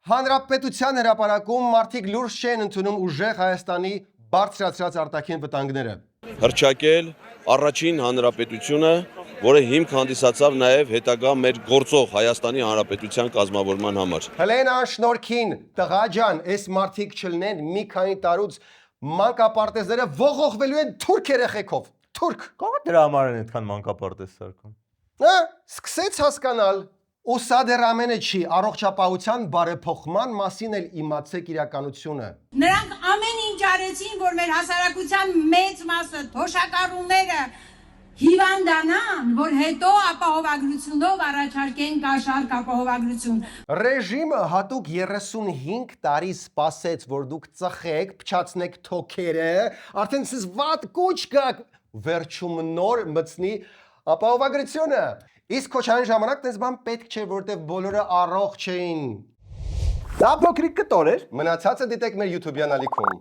Հանրապետության հրապարակում մարդիկ լուրջ չեն ընդունում ուժեղ Հայաստանի բարձրացրած արտաքին վտանգները։ Հռչակել առաջին հանրապետությունը, որը հիմք հանդիսացավ նաև հետագա մեր գործող Հայաստանի Հանրապետության կազմավորման համար։ Հլենա շնորհքին տղա ջան, այս մարդիկ չլնեն մի քանի տարուց մանկապարտեզները ողողվելու են թուրք երեխեքով։ Թուրք։ Կողը դրա համար են այդքան մանկապարտեզ սարքում։ Հա, սկսեց հասկանալ։ Ու սա դեռ ամենը չի, առողջապահության բարեփոխման մասին էլ իմացեք իրականությունը։ Նրանք ամեն ինչ արեցին, որ մեր հասարակության մեծ մասը, թոշակառուները հիվանդանան, որ հետո ապահովագրությունով առաջարկեն կաշառք ապահովագրություն։ Ռեժիմը հատուկ 35 տարի սպասեց, որ դուք ծխեք, փչացնեք թոքերը, արդեն ցես վատ կուչ գաք, վերջում նոր մտցնի ապահովագրությունը։ Իսկ քոչային ժամանակ տես բան պետք չէ, որտեվ բոլորը առողջ էին։ Դա փոքրիկ կտոր էր։ Մնացածը դիտեք մեր YouTube-յան ալիքում։